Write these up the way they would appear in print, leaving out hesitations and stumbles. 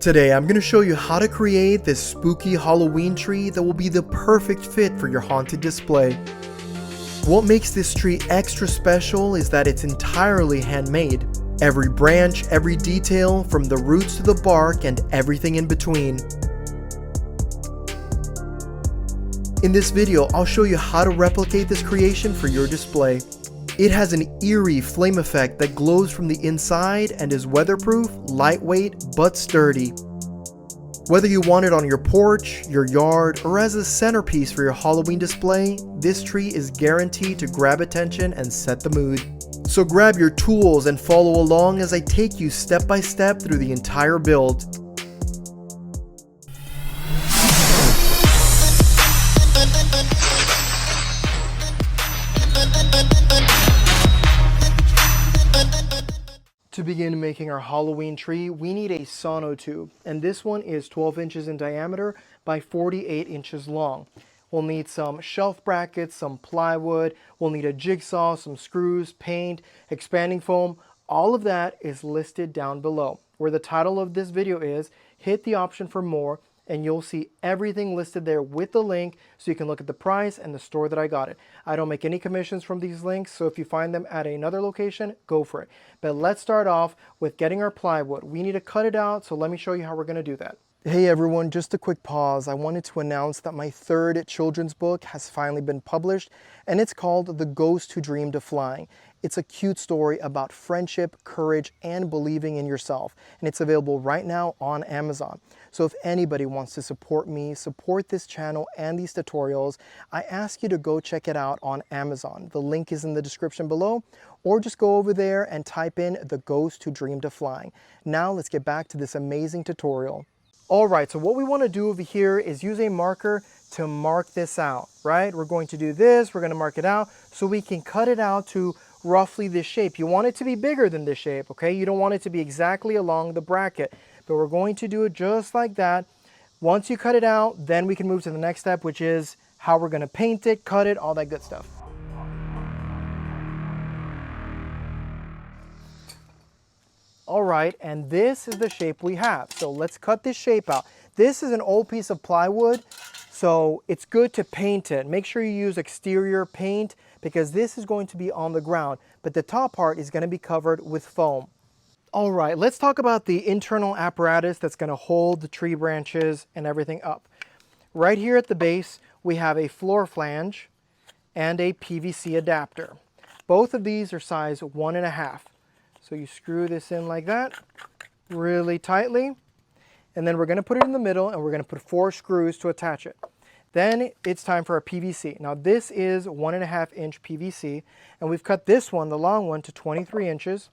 Today I'm going to show you how to create this spooky Halloween tree that will be the perfect fit for your haunted display. What makes this tree extra special is that it's entirely handmade. Every branch, every detail, from the roots to the bark and everything in between. In this video, I'll show you how to replicate this creation for your display. It has an eerie flame effect that glows from the inside and is weatherproof, lightweight, but sturdy. Whether you want it on your porch, your yard, or as a centerpiece for your Halloween display, this tree is guaranteed to grab attention and set the mood. So grab your tools and follow along as I take you step by step through the entire build. To begin making our Halloween tree, we need a Sono Tube, and this one is 12 inches in diameter by 48 inches long. We'll need some shelf brackets, some plywood, we'll need a jigsaw, some screws, paint, expanding foam. All of that is listed down below. Where the title of this video is, hit the option for more, and you'll see everything listed there with the link so you can look at the price and the store that I got it. I don't make any commissions from these links, so if you find them at another location, go for it. But let's start off with getting our plywood. We need to cut it out, so let me show you how we're going to do that. Hey everyone, just a quick pause. I wanted to announce that my third children's book has finally been published, and it's called The Ghost Who Dreamed of Flying. It's a cute story about friendship, courage, and believing in yourself, and it's available right now on Amazon. So if anybody wants to support me, support this channel and these tutorials, I ask you to go check it out on Amazon. The link is in the description below, or just go over there and type in The Ghost Who Dreamed of Flying. Now let's get back to this amazing tutorial. Alright, so what we want to do over here is use a marker to mark this out, right? We're going to do this, we're going to mark it out so we can cut it out to roughly this shape. You want it to be bigger than this shape, okay? You don't want it to be exactly along the bracket, but we're going to do it just like that. Once you cut it out, then we can move to the next step, which is how we're going to paint it, cut it, all that good stuff. All right, and this is the shape we have. So let's cut this shape out. This is an old piece of plywood, so it's good to paint it. Make sure you use exterior paint because this is going to be on the ground, but the top part is going to be covered with foam. All right, let's talk about the internal apparatus that's going to hold the tree branches and everything up. Right here at the base, we have a floor flange and a PVC adapter. Both of these are size 1.5. So you screw this in like that, really tightly, and then we're going to put it in the middle and we're going to put 4 screws to attach it. Then it's time for our PVC. Now this is 1.5 inch PVC, and we've cut this one, the long one, to 23 inches,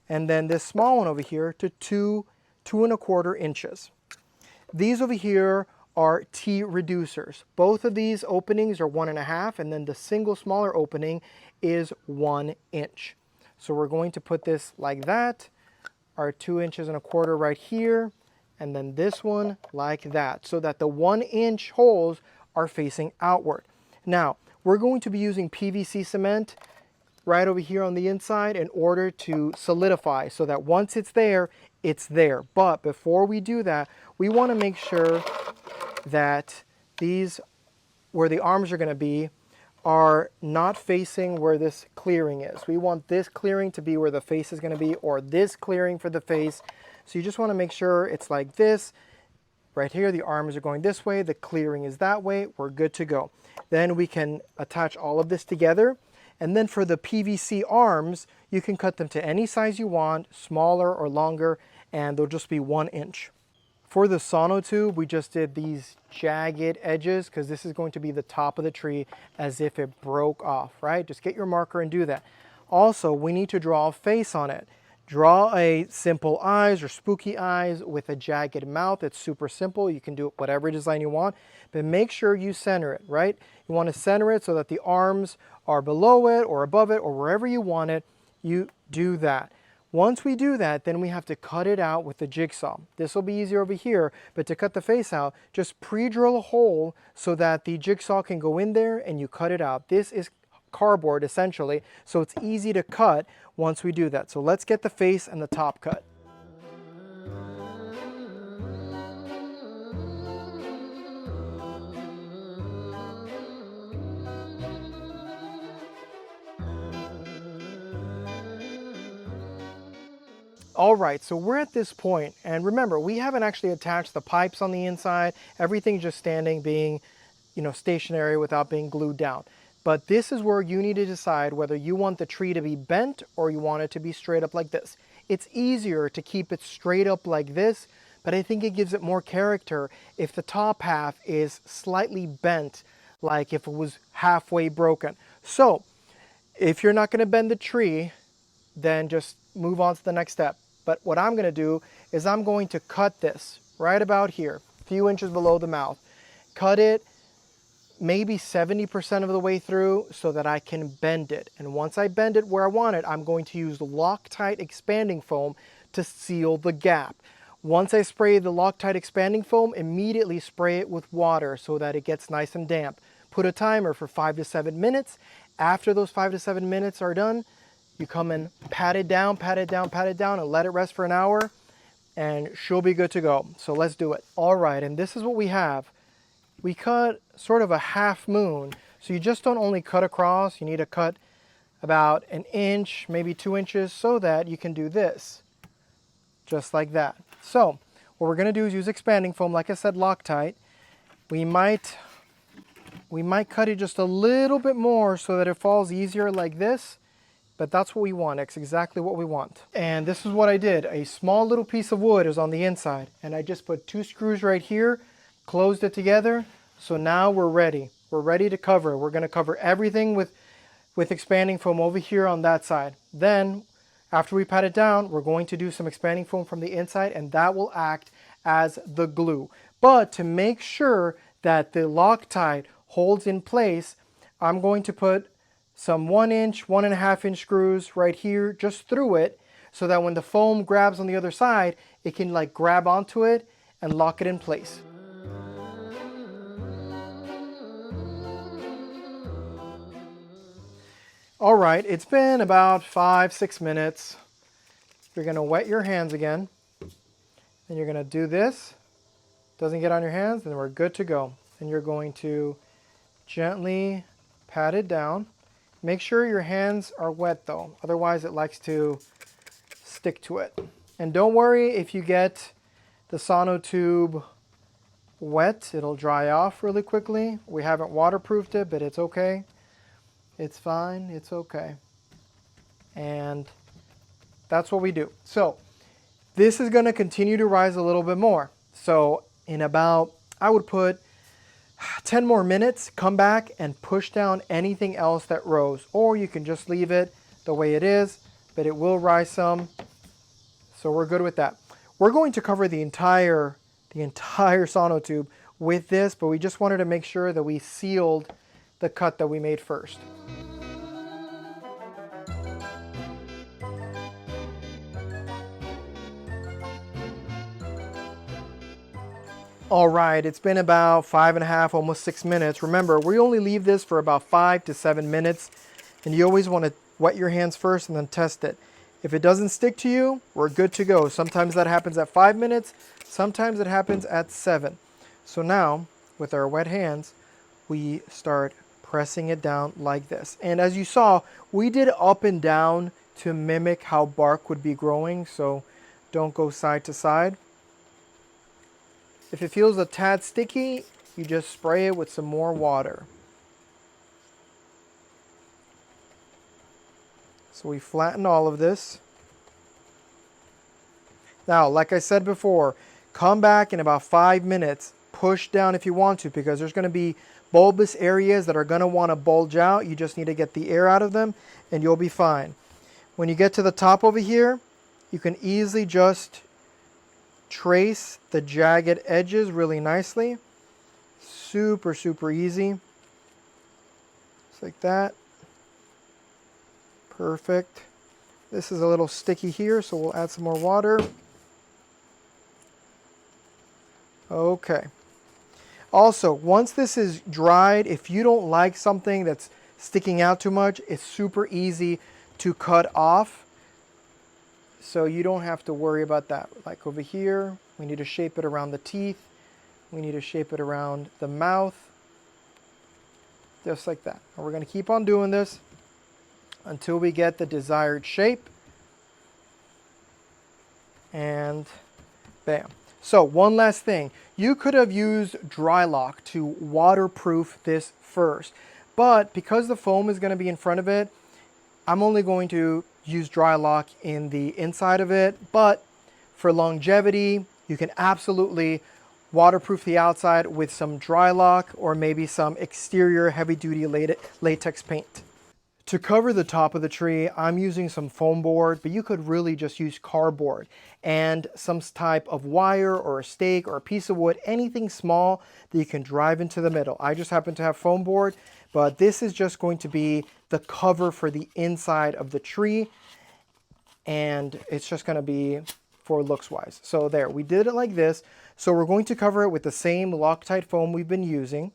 and then this small one over here to 2.25 inches. These over here are T reducers. Both of these openings are 1.5, and then the single smaller opening is 1 inch. So we're going to put this like that, our 2.25 inches right here, and then this one like that, so that the 1 inch holes are facing outward. Now, we're going to be using PVC cement right over here on the inside in order to solidify, so that once it's there, it's there. But before we do that, we want to make sure that these, where the arms are going to be, are not facing where this clearing is. We want this clearing to be where the face is going to be, or this clearing for the face. So you just want to make sure it's like this. Right here, the arms are going this way, the clearing is that way, we're good to go. Then we can attach all of this together. And then for the PVC arms, you can cut them to any size you want, smaller or longer, and they'll just be 1 inch. For the Sono Tube, we just did these jagged edges because this is going to be the top of the tree as if it broke off, right? Just get your marker and do that. Also, we need to draw a face on it. Draw a simple eyes or spooky eyes with a jagged mouth. It's super simple. You can do whatever design you want, but make sure you center it, right? You want to center it so that the arms are below it or above it or wherever you want it. You do that. Once we do that, then we have to cut it out with the jigsaw. This will be easier over here, but to cut the face out, just pre-drill a hole so that the jigsaw can go in there and you cut it out. This is cardboard essentially, so it's easy to cut once we do that. So let's get the face and the top cut. All right, so we're at this point, and remember, we haven't actually attached the pipes on the inside. Everything's just standing, being, stationary without being glued down. But this is where you need to decide whether you want the tree to be bent or you want it to be straight up like this. It's easier to keep it straight up like this, but I think it gives it more character if the top half is slightly bent, like if it was halfway broken. So if you're not going to bend the tree, then just move on to the next step. But what I'm going to do is I'm going to cut this right about here, a few inches below the mouth. Cut it maybe 70% of the way through so that I can bend it. And once I bend it where I want it, I'm going to use Loctite Expanding Foam to seal the gap. Once I spray the Loctite Expanding Foam, immediately spray it with water so that it gets nice and damp. Put a timer for 5 to 7 minutes. After those 5 to 7 minutes are done, you come and pat it down, pat it down, pat it down, and let it rest for an hour, and she'll be good to go. So let's do it. All right, and this is what we have. We cut sort of a half moon, so you just don't only cut across, you need to cut about an inch, maybe 2 inches, so that you can do this, just like that. So what we're gonna do is use expanding foam, like I said, Loctite. We might cut it just a little bit more so that it falls easier like this, but that's what we want. It's exactly what we want. And this is what I did. A small little piece of wood is on the inside, and I just put 2 screws right here, closed it together. So now we're ready. We're ready to cover. We're gonna cover everything with expanding foam over here on that side. Then, after we pat it down, we're going to do some expanding foam from the inside, and that will act as the glue. But to make sure that the Loctite holds in place, I'm going to put some 1 inch, 1.5 inch screws right here just through it, so that when the foam grabs on the other side, it can like grab onto it and lock it in place. All right, it's been about 5-6 minutes. You're gonna wet your hands again, and you're gonna do this. Doesn't get on your hands, then we're good to go. And you're going to gently pat it down. Make sure your hands are wet though, otherwise it likes to stick to it. And don't worry if you get the Sono Tube wet, it'll dry off really quickly. We haven't waterproofed it, but it's okay. It's fine, it's okay. And that's what we do. So this is gonna continue to rise a little bit more. So in about, I would put 10 more minutes, come back and push down anything else that rose, or you can just leave it the way it is, but it will rise some, so we're good with that. We're going to cover the entire Sono Tube with this, but we just wanted to make sure that we sealed the cut that we made first. All right, it's been about 5.5, almost 6 minutes. Remember, we only leave this for about 5 to 7 minutes, and you always want to wet your hands first and then test it. If it doesn't stick to you, we're good to go. Sometimes that happens at 5 minutes, sometimes it happens at 7. So now, with our wet hands, we start pressing it down like this. And as you saw, we did up and down to mimic how bark would be growing, so don't go side to side. If it feels a tad sticky, you just spray it with some more water. So we flatten all of this. Now, like I said before, come back in about 5 minutes, push down if you want to, because there's going to be bulbous areas that are going to want to bulge out. You just need to get the air out of them and you'll be fine. When you get to the top over here, you can easily just trace the jagged edges really nicely. Super, super easy. Just like that. Perfect. This is a little sticky here, so we'll add some more water. Okay. Also, once this is dried, if you don't like something that's sticking out too much, it's super easy to cut off. So you don't have to worry about that. Like over here, we need to shape it around the teeth. We need to shape it around the mouth. Just like that. And we're going to keep on doing this until we get the desired shape. and bam. So one last thing, you could have used dry lock to waterproof this first, but because the foam is going to be in front of it, I'm only going to use dry lock in the inside of it, but for longevity, you can absolutely waterproof the outside with some dry lock or maybe some exterior heavy-duty latex paint. To cover the top of the tree, I'm using some foam board, but you could really just use cardboard and some type of wire or a stake or a piece of wood, anything small that you can drive into the middle. I just happen to have foam board, but this is just going to be the cover for the inside of the tree, and it's just going to be for looks wise. So there, we did it like this. So we're going to cover it with the same Loctite foam we've been using.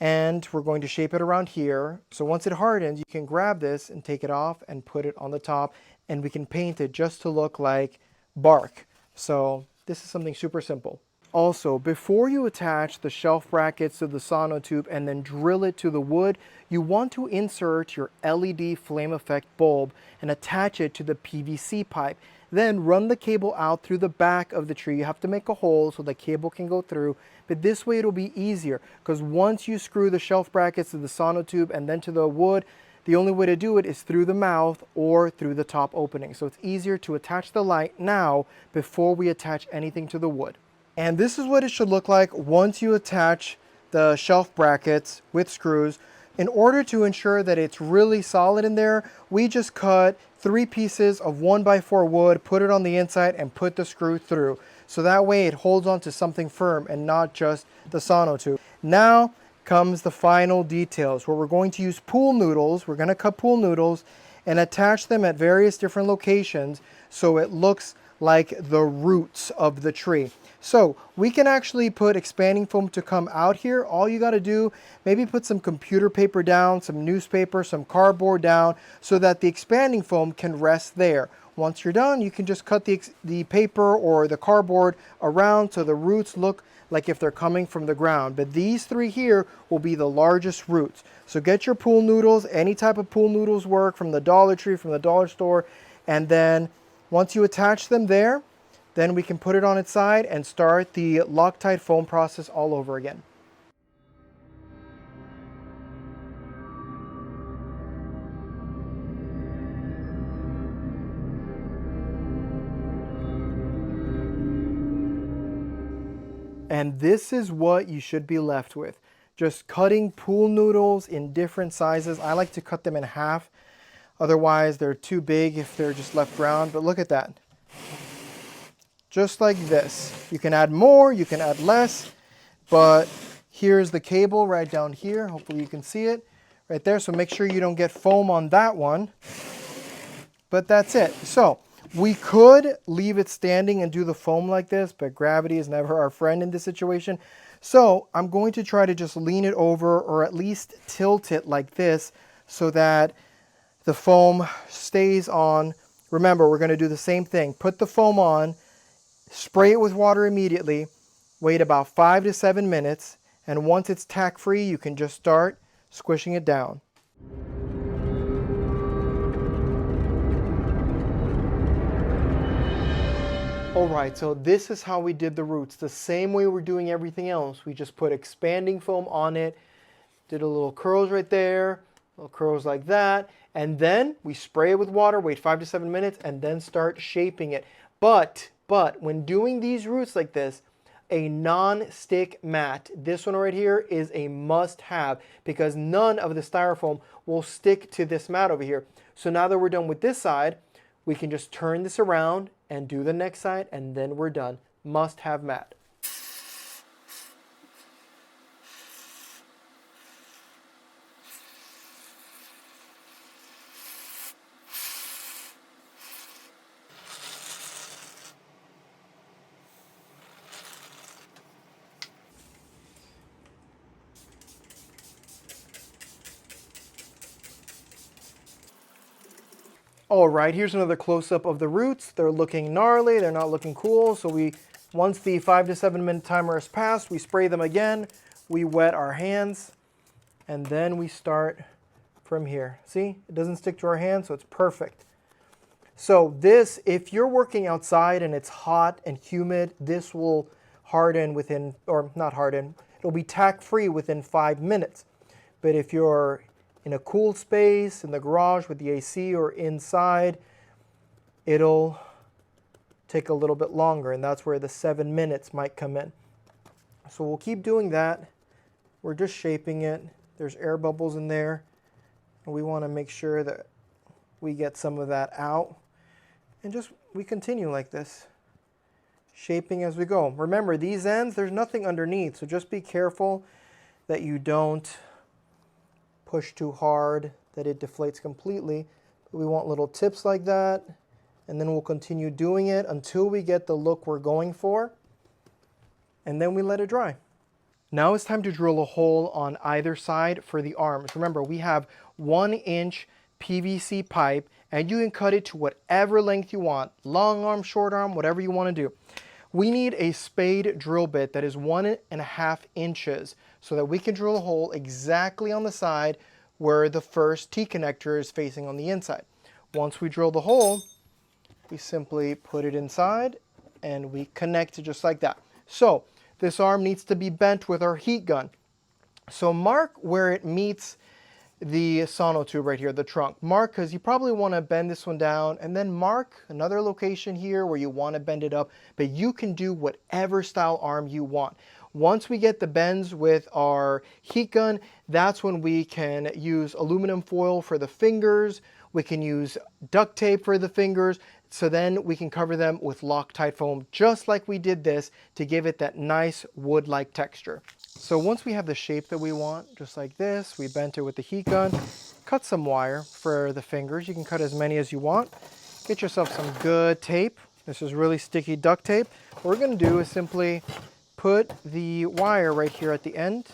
And we're going to shape it around here. So once it hardens, you can grab this and take it off and put it on the top, and we can paint it just to look like bark. So this is something super simple. Also, before you attach the shelf brackets to the Sono Tube and then drill it to the wood, you want to insert your LED flame effect bulb and attach it to the PVC pipe. Then run the cable out through the back of the tree. You have to make a hole so the cable can go through, but this way it'll be easier, because once you screw the shelf brackets to the Sono Tube and then to the wood, the only way to do it is through the mouth or through the top opening. So it's easier to attach the light now before we attach anything to the wood. And this is what it should look like once you attach the shelf brackets with screws. In order to ensure that it's really solid in there, we just cut 3 pieces of 1x4 wood, put it on the inside, and put the screw through. So that way it holds on to something firm and not just the Sono Tube. Now comes the final details, where we're going to use pool noodles. We're going to cut pool noodles and attach them at various different locations so it looks like the roots of the tree. So we can actually put expanding foam to come out here. All you got to do, maybe put some computer paper down, some newspaper, some cardboard down, so that the expanding foam can rest there. Once you're done, you can just cut the paper or the cardboard around so the roots look like if they're coming from the ground. But these 3 here will be the largest roots. So get your pool noodles. Any type of pool noodles work, from the Dollar Tree, from the dollar store. And then once you attach them there, then we can put it on its side and start the Loctite foam process all over again. And this is what you should be left with. Just cutting pool noodles in different sizes. I like to cut them in half. Otherwise, they're too big if they're just left round. But look at that. Just like this. You can add more, you can add less, but here's the cable right down here. Hopefully you can see it right there. So make sure you don't get foam on that one. But that's it. So we could leave it standing and do the foam like this, but gravity is never our friend in this situation. So I'm going to try to just lean it over, or at least tilt it like this, so that the foam stays on. Remember, we're going to do the same thing. Put the foam on, spray it with water immediately, wait about 5 to 7 minutes, and once it's tack-free, you can just start squishing it down. Alright, so this is how we did the roots. The same way we're doing everything else. We just put expanding foam on it, did a little curls right there, little curls like that, and then we spray it with water, wait 5 to 7 minutes, and then start shaping it. But when doing these roots like this, a non-stick mat, this one right here, is a must-have, because none of the styrofoam will stick to this mat over here. So now that we're done with this side, we can just turn this around and do the next side, and then we're done. Must-have mat. All right, here's another close-up of the roots. They're looking gnarly, they're not looking cool. So once the 5 to 7 minute timer has passed, we spray them again, we wet our hands, and then we start from here. See, it doesn't stick to our hands, so it's perfect. So this, if you're working outside and it's hot and humid, this will harden within, or not harden, it'll be tack free within 5 minutes. But if you're in a cool space, in the garage with the AC or inside, it'll take a little bit longer, and that's where the 7 minutes might come in. So we'll keep doing that. We're just shaping it. There's air bubbles in there, and we want to make sure that we get some of that out. And just, we continue like this, shaping as we go. Remember, these ends, there's nothing underneath, so just be careful that you don't push too hard, that it deflates completely. But we want little tips like that, and then we'll continue doing it until we get the look we're going for, and then we let it dry. Now it's time to drill a hole on either side for the arms. Remember, we have 1-inch PVC pipe, and you can cut it to whatever length you want, long arm, short arm, whatever you want to do. We need a spade drill bit that is 1.5 inches so that we can drill a hole exactly on the side where the first T-connector is facing on the inside. Once we drill the hole, we simply put it inside and we connect it just like that. So this arm needs to be bent with our heat gun. So mark where it meets the Sono Tube right here, the trunk. Mark, because you probably want to bend this one down, and then mark another location here where you want to bend it up, but you can do whatever style arm you want. Once we get the bends with our heat gun, that's when we can use aluminum foil for the fingers. We can use duct tape for the fingers. So then we can cover them with Loctite foam, just like we did this, to give it that nice wood-like texture. So once we have the shape that we want, just like this, we bent it with the heat gun, cut some wire for the fingers. You can cut as many as you want. Get yourself some good tape. This is really sticky duct tape. What we're gonna do is simply put the wire right here at the end,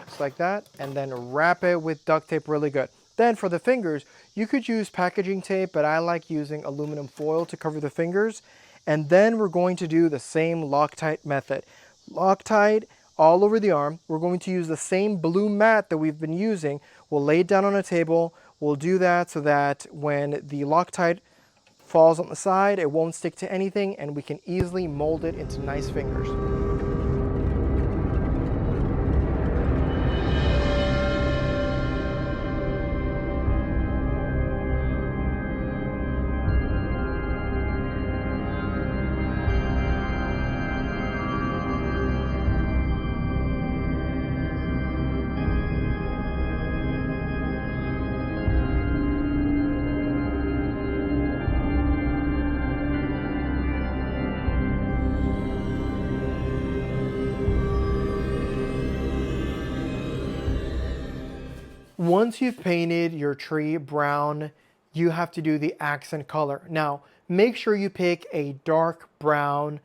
just like that, and then wrap it with duct tape really good. Then for the fingers, you could use packaging tape, but I like using aluminum foil to cover the fingers. And then we're going to do the same Loctite method. Loctite all over the arm. We're going to use the same blue mat that we've been using. We'll lay it down on a table. We'll do that so that when the Loctite falls on the side, it won't stick to anything, and we can easily mold it into nice fingers. Once you've painted your tree brown, you have to do the accent color. Now, make sure you pick a dark brown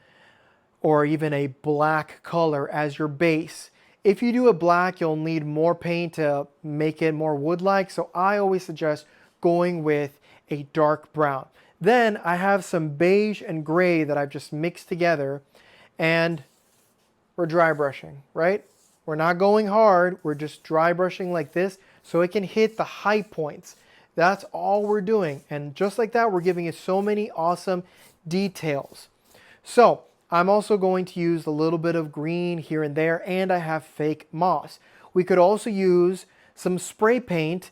or even a black color as your base. If you do a black, you'll need more paint to make it more wood-like, so I always suggest going with a dark brown. Then I have some beige and gray that I've just mixed together, and we're dry brushing, right? We're not going hard, we're just dry brushing like this so it can hit the high points. That's all we're doing. And just like that, we're giving it so many awesome details. So I'm also going to use a little bit of green here and there, and I have fake moss. We could also use some spray paint,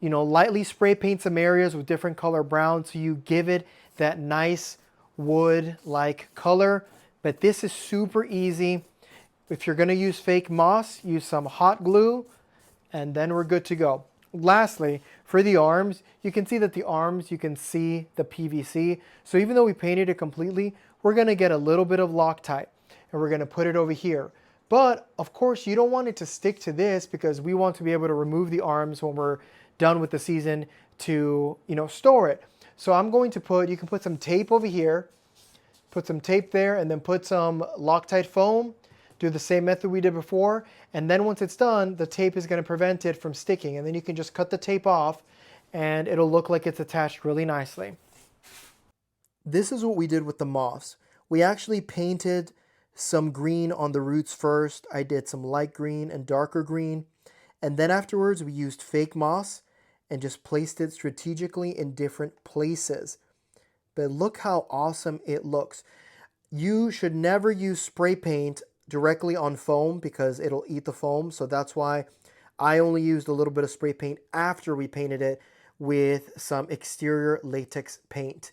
lightly spray paint some areas with different color brown so you give it that nice wood-like color. But this is super easy. If you're gonna use fake moss, use some hot glue, and then we're good to go. Lastly, for the arms, you can see that the arms, you can see the PVC. So even though we painted it completely, we're gonna get a little bit of Loctite, and we're gonna put it over here. But of course, you don't want it to stick to this because we want to be able to remove the arms when we're done with the season to, store it. So I'm going to you can put some tape over here, put some tape there, and then put some Loctite foam. Do the same method we did before, and then once it's done, the tape is going to prevent it from sticking, and then you can just cut the tape off and it'll look like it's attached really nicely. This is what we did with the moss. We actually painted some green on the roots first. I did some light green and darker green, and then afterwards we used fake moss and just placed it strategically in different places. but look how awesome it looks. You should never use spray paint directly on foam because it'll eat the foam. So that's why I only used a little bit of spray paint after we painted it with some exterior latex paint.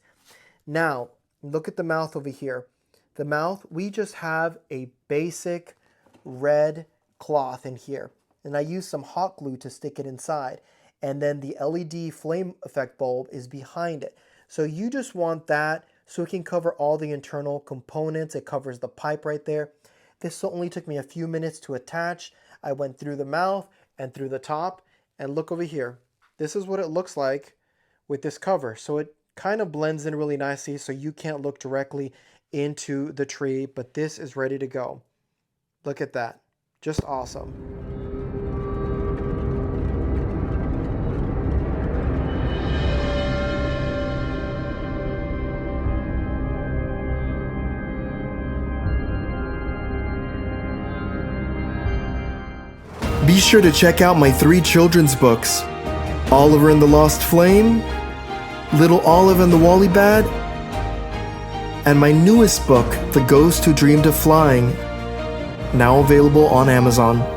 Now, look at the mouth over here. The mouth, we just have a basic red cloth in here. And I used some hot glue to stick it inside. And then the LED flame effect bulb is behind it. So you just want that so it can cover all the internal components. It covers the pipe right there. This only took me a few minutes to attach. I went through the mouth and through the top. And look over here. This is what it looks like with this cover. So it kind of blends in really nicely so you can't look directly into the tree, but this is ready to go. Look at that. Just awesome. Be sure to check out my 3 children's books, Oliver and the Lost Flame, Little Olive and the Wally Bad, and my newest book, The Ghost Who Dreamed of Flying, now available on Amazon.